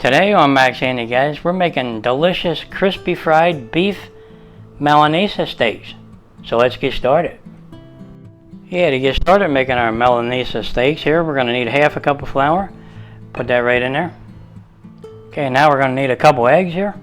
Today on Max Andy, guys, we're making delicious crispy fried beef Milanesa steaks. So let's get started. To get started making our Milanesa steaks here, we're going to need half a cup of flour. Put that right in there. Okay, now we're going to need a couple eggs here.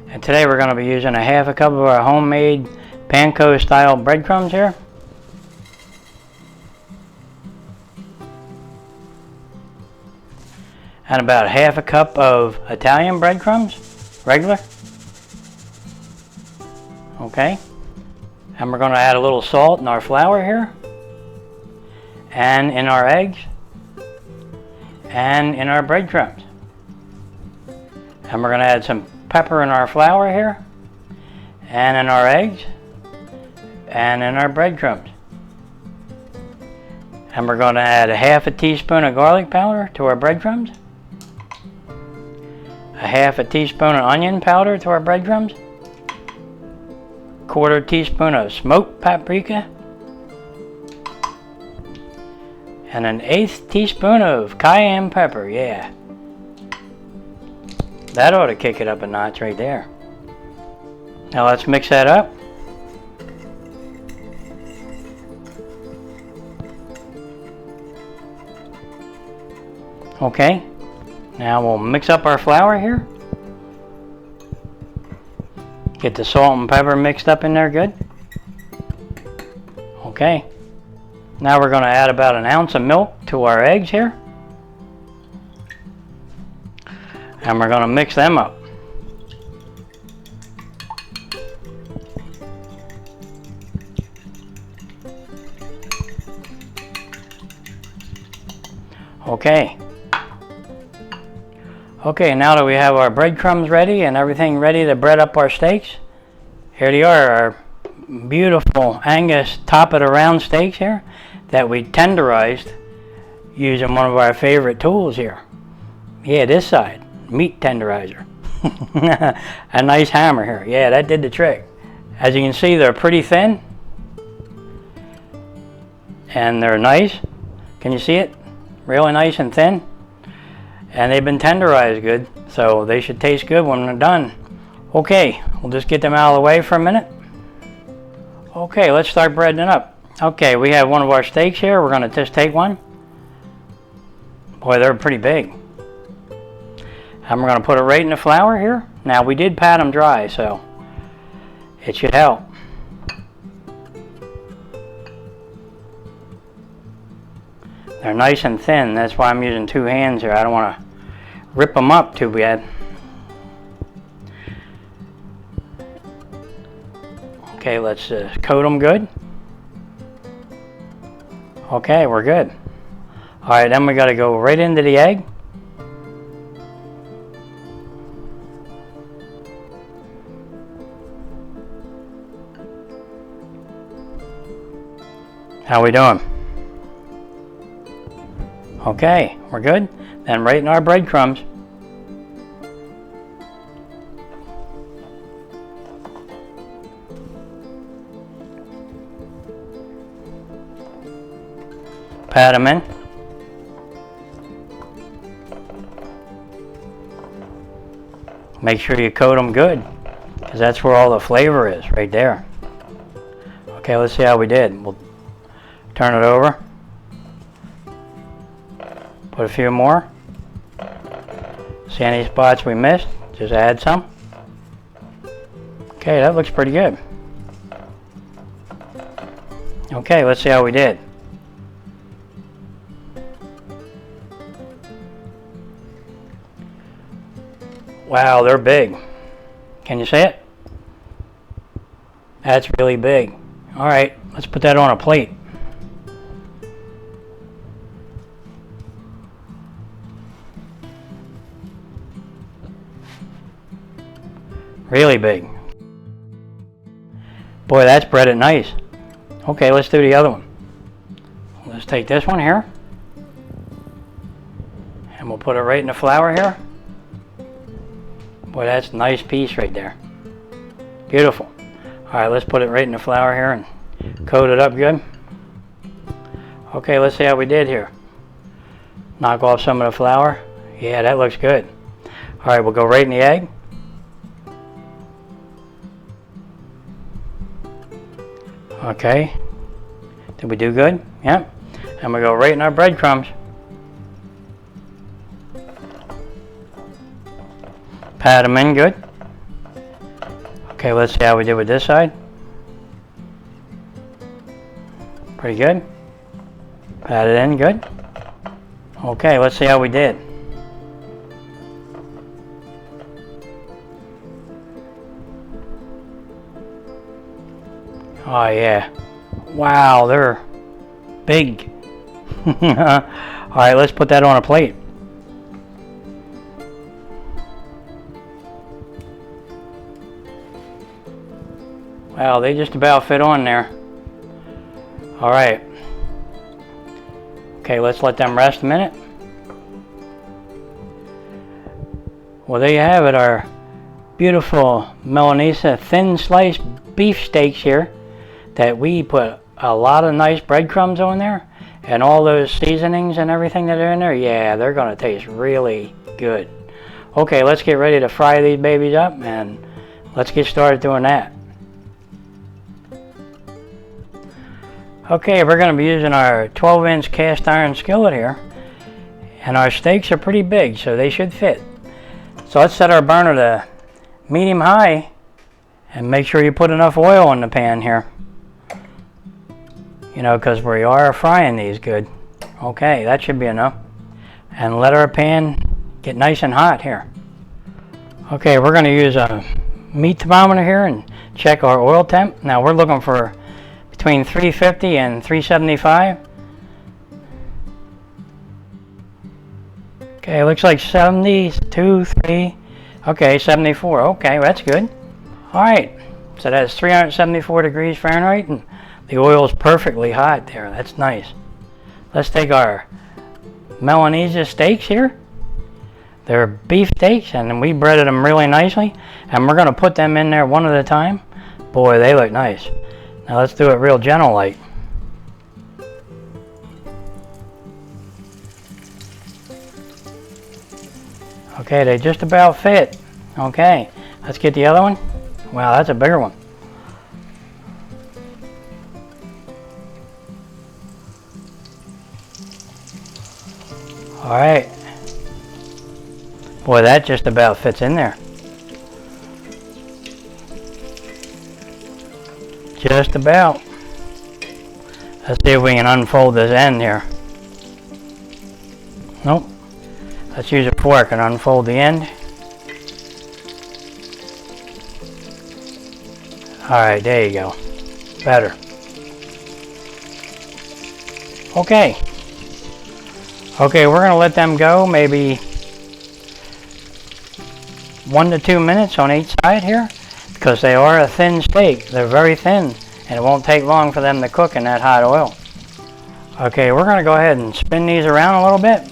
And today we're going to be using a half a cup of our homemade panko style breadcrumbs here. And about half a cup of Italian breadcrumbs, regular. Okay. And we're going to add a little salt in our flour here. And in our eggs. And in our breadcrumbs. And we're going to add some pepper in our flour here. And in our eggs. And in our breadcrumbs. And we're going to add a half a teaspoon of garlic powder to our breadcrumbs. A half a teaspoon of onion powder to our breadcrumbs. Quarter teaspoon of smoked paprika. And an eighth teaspoon of cayenne pepper, yeah. That ought to kick it up a notch right there. Now let's mix that up. Okay. Now we'll mix up our flour here. Get the salt and pepper mixed up in there good. Okay. Now we're going to add about an ounce of milk to our eggs here. And we're going to mix them up. Okay. Okay, now that we have our breadcrumbs ready and everything ready to bread up our steaks, here they are, our beautiful Angus top of the round steaks here that we tenderized using one of our favorite tools here. Yeah, this side, meat tenderizer. A nice hammer here. Yeah, that did the trick. As you can see, they're pretty thin and they're nice. Can you see it? Really nice and thin. And they've been tenderized good, so they should taste good when they're done. Okay, we'll just get them out of the way for a minute. Okay, let's start breading it up. Okay, we have one of our steaks here. We're going to just take one. Boy, they're pretty big. And we're going to put it right in the flour here. Now, we did pat them dry, so it should help. They're nice and thin. That's why I'm using two hands here. I don't want to rip them up too bad. Okay, let's coat them good. Okay, we're good. All right, then we got to go right into the egg. How we doing? Okay, we're good. Then right in our breadcrumbs. Pat them in. Make sure you coat them good, because that's where all the flavor is, right there. Okay, let's see how we did. We'll turn it over. Put a few more. See any spots we missed? Just add some. Okay, that looks pretty good. Okay, let's see how we did. Wow, they're big. Can you see it? That's really big. All right, let's put that on a plate. Really big. Boy, that's breaded nice. Okay, let's do the other one. Let's take this one here. And we'll put it right in the flour here. Boy, that's a nice piece right there. Beautiful. Alright, let's put it right in the flour here and coat it up good. Okay, let's see how we did here. Knock off some of the flour. Yeah, that looks good. All right, we'll go right in the egg. Okay. Did we do good? Yep. And we go right in our breadcrumbs. Pat them in good. Okay, let's see how we did with this side. Pretty good. Pat it in good. Okay, let's see how we did. Oh yeah. Wow, they're big. Alright, let's put that on a plate. Wow, they just about fit on there. Alright. Okay, let's let them rest a minute. Well, there you have it, our beautiful Milanesa thin sliced beef steaks here that we put a lot of nice breadcrumbs on there and all those seasonings and everything that are in there. Yeah, they're going to taste really good. Okay, let's get ready to fry these babies up and let's get started doing that. Okay, we're going to be using our 12-inch cast iron skillet here, and our steaks are pretty big, so they should fit. So let's set our burner to medium high and make sure you put enough oil in the pan here. You know, because we are frying these good. Okay, that should be enough. And let our pan get nice and hot here. Okay, we're going to use a meat thermometer here and check our oil temp. Now we're looking for between 350 and 375. Okay, looks like 72, 3. Okay, 74. Okay, that's good. All right, so that's 374 degrees Fahrenheit, and the oil is perfectly hot there. That's nice. Let's take our Milanesa steaks here. They're beef steaks, and we breaded them really nicely, and we're going to put them in there one at a time. Boy, they look nice. Now let's do it real gentle like. Okay, they just about fit. Okay, let's get the other one. Wow, that's a bigger one. All right. Boy, that just about fits in there. Just about. Let's see if we can unfold this end here. Nope. Let's use a fork and unfold the end. Alright, there you go. Better. Okay. Okay, we're going to let them go maybe 1 to 2 minutes on each side here, because they are a thin steak. They're very thin, and it won't take long for them to cook in that hot oil. Okay, we're going to go ahead and spin these around a little bit.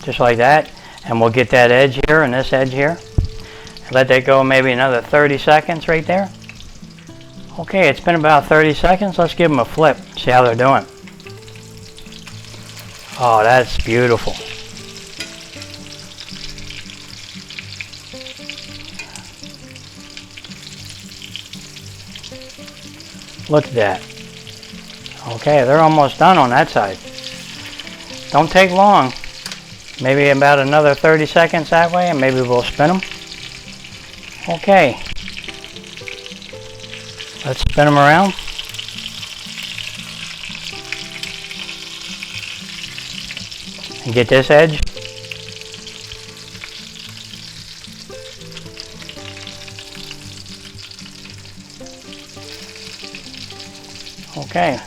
Just like that, and we'll get that edge here and this edge here. Let that go maybe another 30 seconds right there. Okay, it's been about 30 seconds. Let's give them a flip, see how they're doing. Oh, that's beautiful. Look at that. Okay, they're almost done on that side. Don't take long. Maybe about another 30 seconds that way, and maybe we'll spin them. Okay. Let's spin them around. And get this edge. Okay.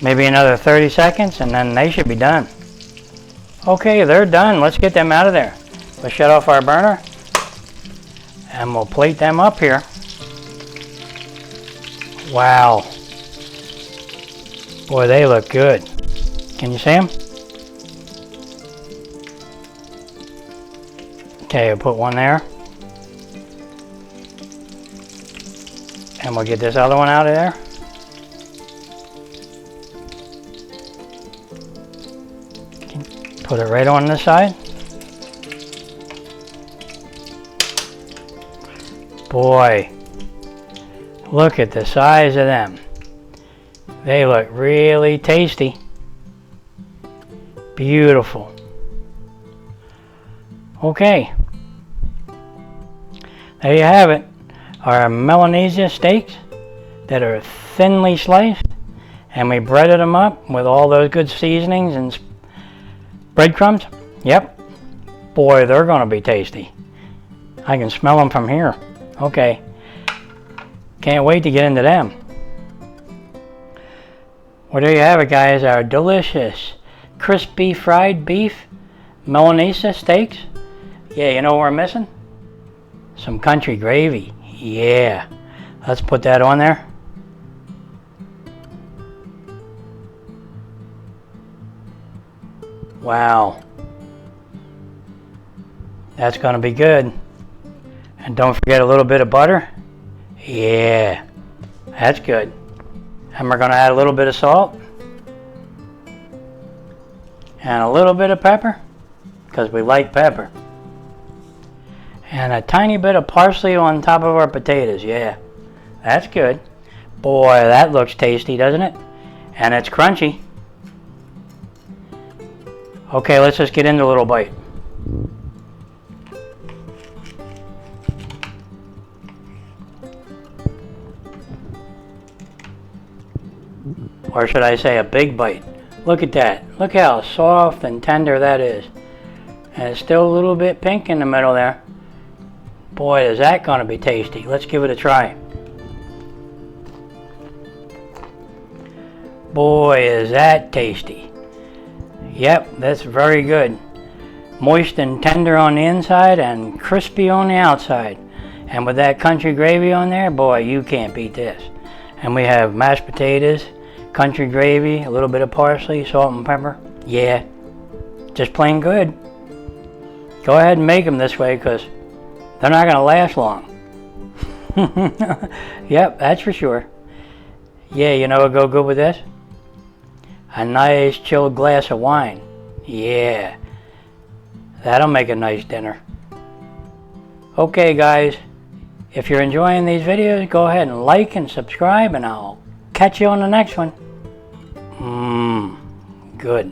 Maybe another 30 seconds, and then they should be done. Okay, they're done. Let's get them out of there. Let's shut off our burner. And we'll plate them up here. Wow. Boy, they look good. Can you see them? Okay, I'll put one there. And we'll get this other one out of there. Put it right on this side. Boy, look at the size of them. They look really tasty. Beautiful. Okay. There you have it. Our Milanesa steaks that are thinly sliced. And we breaded them up with all those good seasonings and breadcrumbs. Yep. Boy, they're going to be tasty. I can smell them from here. Okay. Can't wait to get into them. Well, there you have it, guys. Our delicious crispy fried beef Milanesa steaks. Yeah, you know what we're missing? Some country gravy. Yeah. Let's put that on there. Wow. That's going to be good. And don't forget a little bit of butter. Yeah. That's good. And we're going to add a little bit of salt. And a little bit of pepper. Because we like pepper. And a tiny bit of parsley on top of our potatoes. Yeah. That's good. Boy, that looks tasty, doesn't it? And it's crunchy. Okay, let's just get into a little bite. Or should I say a big bite. Look at that. Look how soft and tender that is. And it's still a little bit pink in the middle there. Boy, is that going to be tasty. Let's give it a try. Boy, is that tasty. Yep, that's very good. Moist and tender on the inside and crispy on the outside. And with that country gravy on there, boy, you can't beat this. And we have mashed potatoes, country gravy, a little bit of parsley, salt and pepper. Yeah, just plain good. Go ahead and make them this way because they're not going to last long. Yep, that's for sure. Yeah, you know what would go good with this? A nice chilled glass of wine. Yeah, that'll make a nice dinner. Okay, guys, if you're enjoying these videos, go ahead and like and subscribe, and I'll catch you on the next one. Good.